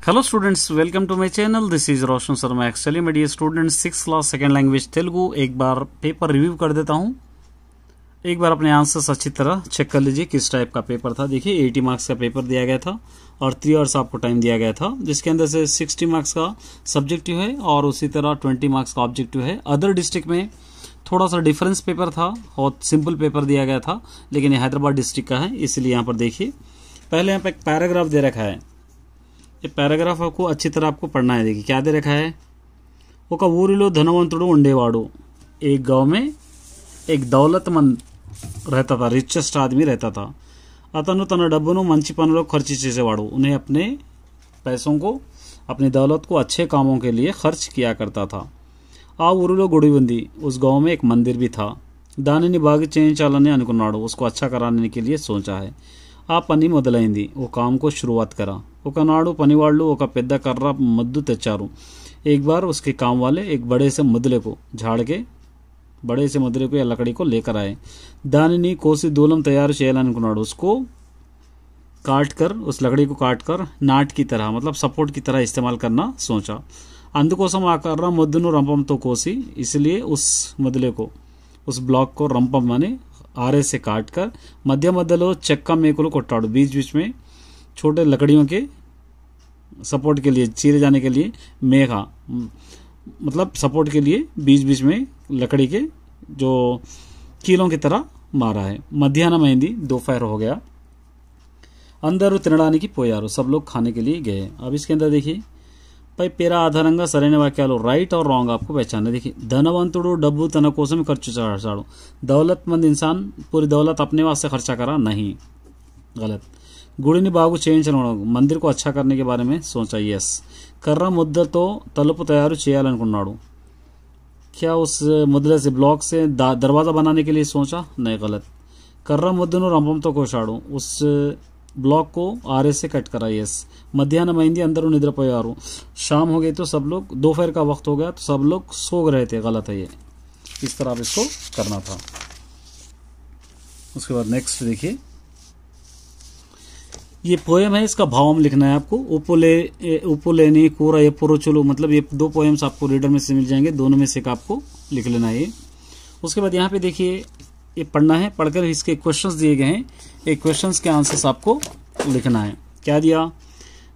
Hello students, welcome to my channel. This is Roshan Sharma. Actually my dear students, 6th class second language Telugu एक बार paper review कर देता हूं। एक बार अपने आंसर्स अच्छी तरह चेक कर लीजिए किस टाइप का पेपर था। देखिए 80 मार्क्स का पेपर दिया गया था और 3 आवर्स आपको टाइम दिया गया था, जिसके अंदर से 60 मार्क्स का सब्जेक्टिव है और उसी तरह 20 मार्क्स का ऑब्जेक्टिव है। अदर डिस्ट्रिक्ट में थोड़ा सा डिफरेंस पेपर था और सिंपल पेपर दिया गया था, लेकिन ये हैदराबाद डिस्ट्रिक्ट का है, इसलिए यहाँ पर देखिए पहले यहाँ पर एक पैराग्राफ दे रखा है। ये पैराग्राफ आपको अच्छी तरह आपको पढ़ना है। देखिए क्या दे रखा है। ఒక ఊరిలో ధనవంతుడు ఉండేవాడు। एक गांव में एक दौलतमंद रहता था, रिचेस्ट आदमी रहता था। అతను తన డబ్బును మంచి పనుల్లో ఖర్చు చేసేవాడు। उन्हें अपने पैसों को, अपनी दौलत को अच्छे कामों के लिए खर्च किया करता था। ఆ ఊరిలో గుడి ఉంది। उस गांव में एक मंदिर भी था। దానిని బాగు చేయించాలని అనుకున్నాడు। उसको अच्छा कराने के लिए सोचा है। ఆ పని మొదలైంది। वो काम को शुरुआत करा। ఒకనాడు పనివాళ్ళు ఒక పెద్ద కర్ర మద్దు తెచ్చారు। एक बार उसके काम वाले एक बड़े से मुदले को झाड़ के या लकड़ी को लेकर आए। दानिनी कोसी दूलम तैयार చేయాలనుకున్నాడు। उसको काट कर, उस लकड़ी को काट कर नाट की तरह, मतलब सपोर्ट की तरह इस्तेमाल करना सोचा। అందుకోసం ఆ కర్ర ముద్దును రంపంతో కోసి, इसलिए उस मुदले को, उस ब्लॉक को रंपम माने आरे से काट कर मध्य मध्यलो చెక్క మేకులు కొట్టాడు। बीच बीच में छोटे लकड़ियों के सपोर्ट के लिए, चीरे जाने के लिए मेघा, मतलब सपोर्ट के लिए बीच बीच में लकड़ी के जो कीलों की तरह मारा है। మధ్యాహ్నమైంది, दोपहर हो गया। అందరూ తినడానికి పోయారు। सब लोग खाने के लिए गए। अब इसके अंदर देखिए పై పేర ఆధారంగా సరైన వాక్యాలు రైట్ और रॉन्ग आपको पहचानना। देखिए धनवंतुడు డబ్బు తన కోసం ఖర్చు చేశాడు। दौलतमंद इंसान पूरी दौलत अपने वास्ते खर्चा करा, नहीं, गलत। గుడిని బాగు చేయించడం, मंदिर को अच्छा करने के बारे में सोचा, यस। కర్ర ముద్దతో తలుపు తయారు చేయాలనుకున్నాడు। क्या उस मुद्दे से, ब्लॉक से दरवाजा बनाने के लिए सोचा, नहीं, गलत। కర్ర ముద్దను రంపంతో కోశాడు। उस ब्लॉक को आरे से कट करा, यस। మధ్యాహ్నమైంది, అందరూ నిద్రపోయారు। शाम हो गई तो सब लोग, दोपहर का वक्त हो गया तो सब लोग सो रहे थे, गलत है ये। इस तरह आप इसको करना था। उसके बाद नेक्स्ट देखिए, ये पोएम है, इसका भाव लिखना है आपको। उपुलेनी कूरा ये पुरुचुलु, मतलब ये 2 पोएम्स आपको रीडर में से मिल जाएंगे, दोनों में से एक आपको लिख लेना है। उसके बाद यहाँ पे देखिए ये पढ़ना है, पढ़कर इसके क्वेश्चंस दिए गए हैं। एक क्वेश्चंस के आंसर्स आपको लिखना है। क्या दिया,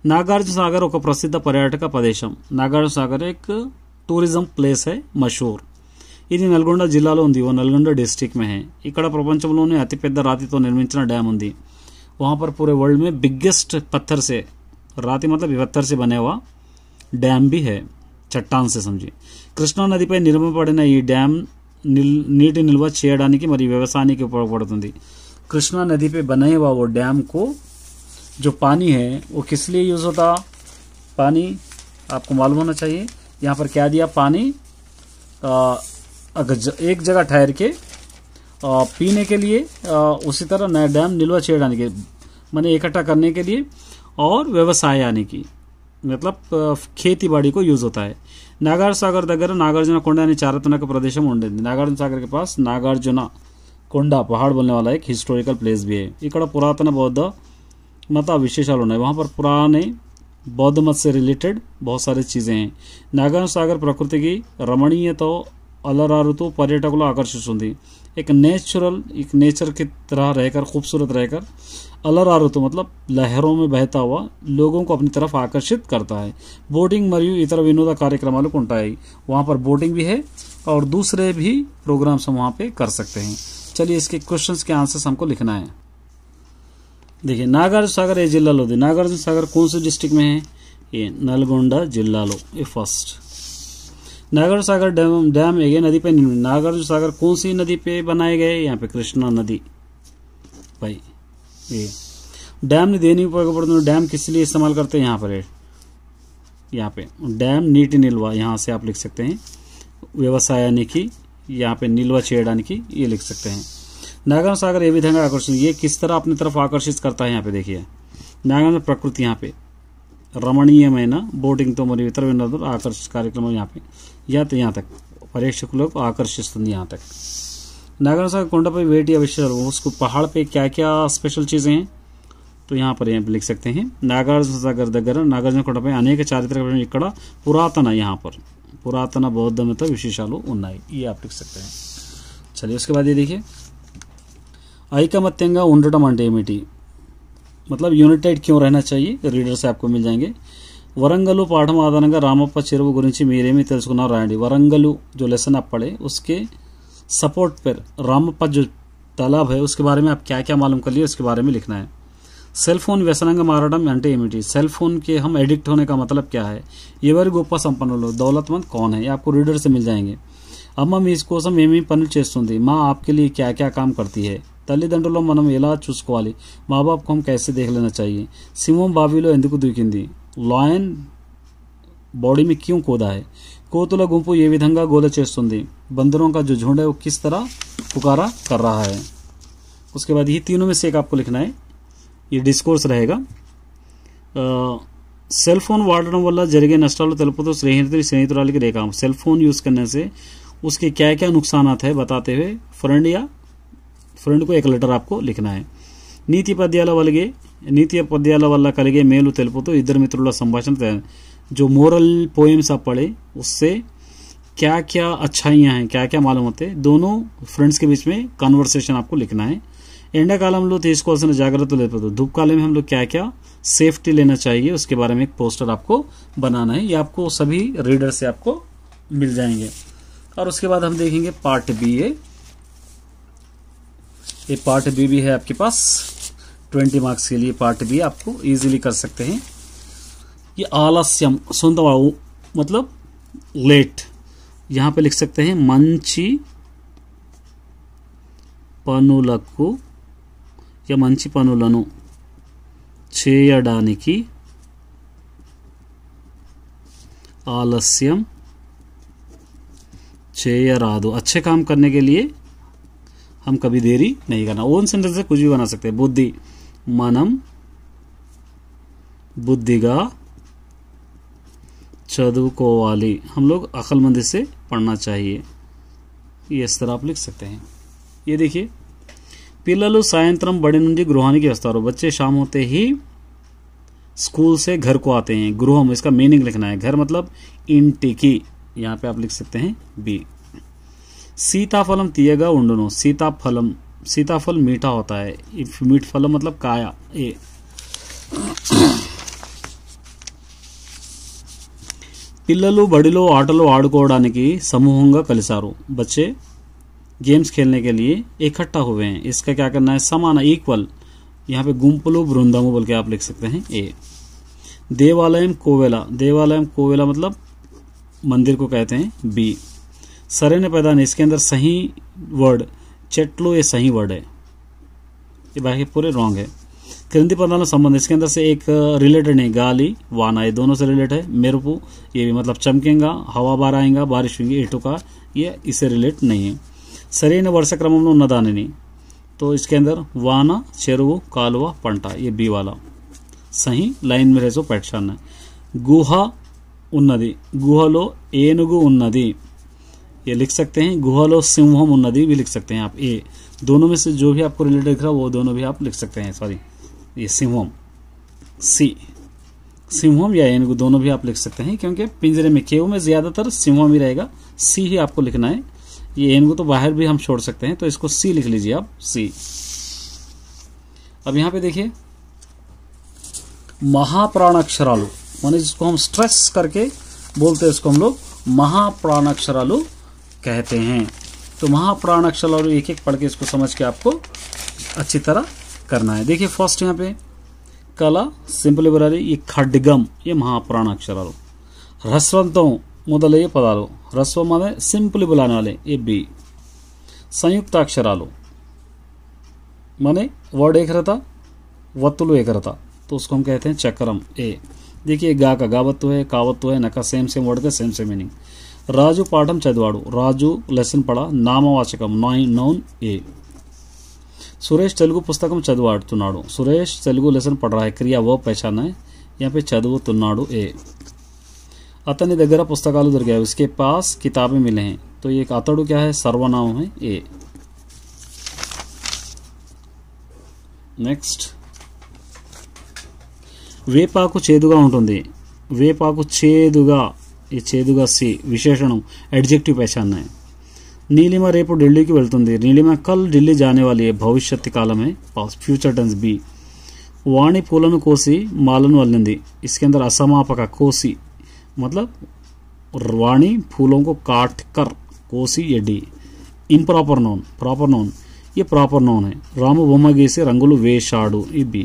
नागार्जुन सागर ఒక ప్రసిద్ధ పర్యాటక ప్రదేశం। నాగార్జున సాగర్ एक టూరిజం ప్లేస్ है, మషూర్। ఇది నల్గొండ జిల్లాలో ఉంది, वो నల్గొండ డిస్ట్రిక్ట్ में है। ఇక్కడ ప్రపంచంలోనే అతిపెద్ద రాతితో నిర్మించిన డ్యామ్ ఉంది। वहाँ पर पूरे वर्ल्ड में बिगेस्ट पत्थर से, राती मतलब पत्थर से बने हुआ डैम भी है, चट्टान से समझिए। కృష్ణా నదిపై నిర్మింపబడిన ఈ డ్యామ్ నీటి నిల్వ చేయడానికి మరియు వ్యవసాయానికి ఉపయోగపడుతుంది। कृष्णा नदी पे बने हुआ वो डैम को, जो पानी है वो किस लिए यूज होता, पानी आपको मालूम होना चाहिए। यहाँ पर क्या दिया, पानी एक जगह ठहर के पीने के लिए, उसी तरह नया डैम निल्वा చేయడానికి के, माने इकट्ठा करने के लिए, और व्यवसाय यानी कि मतलब खेती बाड़ी को यूज होता है। नागार्जुन सागर దగ్గర नागार्जुन కొండ అనే చారిత్రక ప్రదేశం ఉండేది। नागार्जुन सागर के पास नागार्जुन కొండ पहाड़ बोलने वाला एक हिस्टोरिकल प्लेस भी है। ఇక్కడ पुरातन बौद्ध मत विशेषाలు ఉన్నాయి। वहाँ पर पुराने बौद्ध मत से रिलेटेड बहुत सारी चीजें हैं। नागार्जुन सागर प्रकृति की रमणीयता अलरारुतु पर्यटकों आकर्षित, एक नेचर की तरह रहकर, खूबसूरत रहकर, अलरारुतु मतलब लहरों में बहता हुआ लोगों को अपनी तरफ आकर्षित करता है। बोटिंग మరియు इतर विनोद कार्यक्रमाలు ఉంటాయి। वहाँ पर बोटिंग भी है और दूसरे भी प्रोग्राम्स हम वहाँ पे कर सकते हैं। चलिए इसके क्वेश्चंस के आंसर्स हमको लिखना है। देखिए नागार्जुन सागर ये जिल्लालो ఉంది। नागार्जुन सागर कौन से डिस्ट्रिक्ट में है, ये नलगोंडा जिल्लालो, ये फर्स्ट। नागार्जुन सागर डैम ये नदी पे, नागार्जुन सागर कौन सी नदी पे बनाए गए, यहाँ पे कृष्णा नदी भाई। ये डैम ने देने उपयोगपడుతుంది, डैम किस लिए इस्तेमाल करते हैं, यहाँ पर यहाँ पे डैम నీటి నిల్వ, यहाँ से आप लिख सकते हैं వ్యవసాయానికి, यहाँ पे నిల్వ చేయడానికి ये लिख सकते हैं। नागार्जुन सागर ये विधंगा आकर्षण, ये किस तरह अपनी तरफ आकर्षित करता है, यहाँ पे देखिए नागार्जुन प्रकृति, यहाँ पे రమణీయమైన బోటింగ్ తో మరియు ఇతర వినోదాలు ఆకర్షిత కార్యక్రమం यहाँ पे यहाँ तक पर्यटकों को आकर्षिస్తుంది। यहाँ तक नागार्जुन सागर కొండపై వేటి విషయాలు, उसको पहाड़ पे क्या क्या स्पेशल चीजें हैं, तो यहाँ पर यहाँ लिख सकते हैं नागार्जुन सागर दग्गर नागार्जुन कोटपై అనేక చారిత్రక ఇక్కడ పురాతన यहाँ पर पुरातन बौद्ध मत विशेषालु ఉన్నాయి ये आप लिख सकते हैं। चलिए उसके बाद ये देखिए ఐకమత్యంగా ఉండటం అంటే ఏమిటి मतलब यूनिटेड क्यों रहना चाहिए रीडर से आपको मिल जाएंगे। वरंगलु पाठम आधाరంగా రామప్ప చెరువు గురించి మీరేమి తెలుసుకున్నారో రాయండి। वरंगलु जो लेसन आप पढ़े उसके सपोर्ट पर रामप्पा जो तालाब है उसके बारे में आप क्या क्या मालूम कर लिए उसके बारे में लिखना है। सेल फोन व्यसనంగా మారడం అంటే ఏమిటి सेल फोन के हम एडिक्ट होने का मतलब क्या है। ఎవరి గొప్ప సంపన్నులు दौलतमंद कौन है ये आपको रीडर से मिल जाएंगे। అమ్మ మీ కోసం ఏమేమి పనులు చేస్తుంది माँ आपके लिए क्या क्या काम करती है। తల్లిదండ్రులు మనం ఎలా చూసుకోవాలి माँ बाप को हम कैसे देख लेना चाहिए। సింహం బావిలో ఎందుకు దూకింది लॉयन बॉडी में क्यों कूदा है। కోతుల గుంపు ఏ విధంగా గోల చేస్తుంది बंदरों का जो झुंड है वो किस तरह पुकारा कर रहा है। उसके बाद ये तीनों में से एक आपको लिखना है ये डिस्कोर्स रहेगा। सेल फोन వాడడం వల్ల జరిగే నష్టాలు తెలుపుతూ స్నేహితురాలికి రేఖ सेल फोन यूज करने से उसके क्या क्या नुकसानात है बताते हुए फ्रेंड को एक लेटर आपको लिखना है। నీతి పద్యాల వల్ల కలిగే మేలు తెలుపుతూ ఇద్దరు మిత్రుల సంభాషణ जो मोरल पोएम्स आप पढ़े उससे क्या क्या अच्छाइयां हैं क्या क्या मालूम होते हैं दोनों फ्रेंड्स के बीच में कन्वर्सेशन आपको लिखना है। ఎండాకాలంలో తీసుకోవాల్సిన జాగ్రత్తలు తెలుపుతూ धूप काले में हम लोग क्या क्या सेफ्टी लेना चाहिए उसके बारे में एक पोस्टर आपको बनाना है। ये आपको सभी रीडर से आपको मिल जाएंगे। और उसके बाद हम देखेंगे पार्ट बी है। ये पार्ट बी भी है आपके पास 20 मार्क्स के लिए पार्ट बी आपको इजीली कर सकते हैं। ये आलस्यम सुंदर मतलब लेट यहाँ पे लिख सकते हैं మంచి పనులకు या మంచి పనులను చేయడానికి ఆలస్యం చేయరాదు। अच्छे काम करने के लिए हम कभी देरी नहीं करना। ओन सेंटेंस से कुछ भी बना सकते हैं। बुद्धि మనం बुद्धिगा చదువుకోవాలి हम लोग अक्लमंदी से पढ़ना चाहिए। ये इस तरह आप लिख सकते हैं। ये देखिए పిల్లలు సాయంత్రం బడి నుండి గృహానికి వస్తారు। बच्चे शाम होते ही स्कूल से घर को आते हैं। गृहम इसका मीनिंग लिखना है। घर मतलब इंटिकी यहाँ पे आप लिख सकते हैं बी। सीताफलम तीयगा उंडुनु सीताफल मीठा होता है। मीठ फलम मतलब काया ए। పిల్లలు బడిలో ఆటలు ఆడుకోవడానికి సమూహంగా కలిశారు। बच्चे गेम्स खेलने के लिए इकट्ठा हुए हैं। इसका क्या करना है समान इक्वल यहाँ पे गुंपुलु बृंदमु बोल के आप लिख सकते हैं ए। देवालयम कोवेला मतलब मंदिर को कहते हैं बी। सरे ने पैदा नहीं इसके अंदर सही वर्ड చెట్లు ये सही वर्ड है ये बाकी पूरे रॉन्ग है। क्रिंदी पदार्थों संबंध इसके अंदर से एक रिलेटेड नहीं गाली वाना ये दोनों से रिलेट है। मेरुपु ये भी मतलब चमकेगा हवा बार आएगा बारिश होगी इटुका ये इससे रिलेट नहीं है। సరైన వరుస క్రమంలో ఉన్నదానిని तो इसके अंदर वाना చెరువు కాలువ పంట ये बी वाला सही लाइन में रहे सो पहचानना है। गुह ఉన్నది गुहलो ఏనుగు ఉన్నది ये लिख सकते हैं। गुहलो सिंहम ఉన్నది भी लिख सकते हैं आप ए। दोनों में से जो भी आपको रिलेटेड दिख रहा है वो दोनों भी आप लिख सकते हैं। सॉरी ये सिंहम सी सिंहम या एनुगु दोनों भी आप लिख सकते हैं क्योंकि पिंजरे में केव में ज्यादातर सिंहम ही रहेगा। सी ही आपको लिखना है। ये एनुगु तो बाहर भी हम छोड़ सकते हैं तो इसको सी लिख लीजिए आप सी। अब यहाँ पे देखिए महाप्राणाक्षरालु माने जिसको हम स्ट्रेस करके बोलते हैं उसको हम लोग महाप्राणाक्षरालु कहते हैं। तो महाप्राणाक्षरालु एक एक पढ़ के इसको समझ के आपको अच्छी तरह करना है। देखिए फर्स्ट यहाँ पे कला सिंपल बना रही ये खड्गम ये महाप्राणाक्षरालु। ह्रस्वंतो మొదలయ్యే పదాలు ह्रस्व माने सिंपली बुलाने वाले ये बी। संयुक्ताक्षरालु माने वर्ड एक रहता वत्तुलु एक रहता तो उसको हम कहते हैं चक्रम ए। देखिए गा का गावत्तु है कावत्तु है नका सेम वर्ड का सेम मीनिंग। राजू पाठम चदवाड़ू राजू लेसन पढ़ा नामवाचकम नौन ए। सुरेश तेलुगु पुस्तकम चदवाड़ुतुन्नाडु सुरेश तेलुगु लेसन पढ़ रहा है क्रिया वो पहचाना है यहाँ पे चदवुतुन्नाडु ए। अतनी दग्गर पुस्तकालु दొరికాయి उसके पास किताबें मिले हैं तो ये अतड़ु क्या है सर्वनाम है ए। नेक्स्ट వేపాకు చేదుగా ఉంటుంది, వేపాకు చేదుగా, ये చేదుగా सी विशेषण एडजेक्टिव पहचानना है। नीलिमा रेपो दिल्ली की వెళ్తుంది, नीलिमा कल दिल्ली जाने वाली है, भविष्यत्ति कालम है, पास्ट फ्यूचर टेंस बी। वाणी పూలను కోసి మాలను అల్లింది, इसके अंदर असमापक कोसी मतलब वाणी फूलों को काट कर, कोसी ये D. Improper known, proper known ये प्रॉपर नोन है। रामू बొమ్మ గీసి రంగులు వేశాడు, ये बी।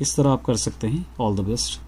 इस तरह आप कर सकते हैं। All the best.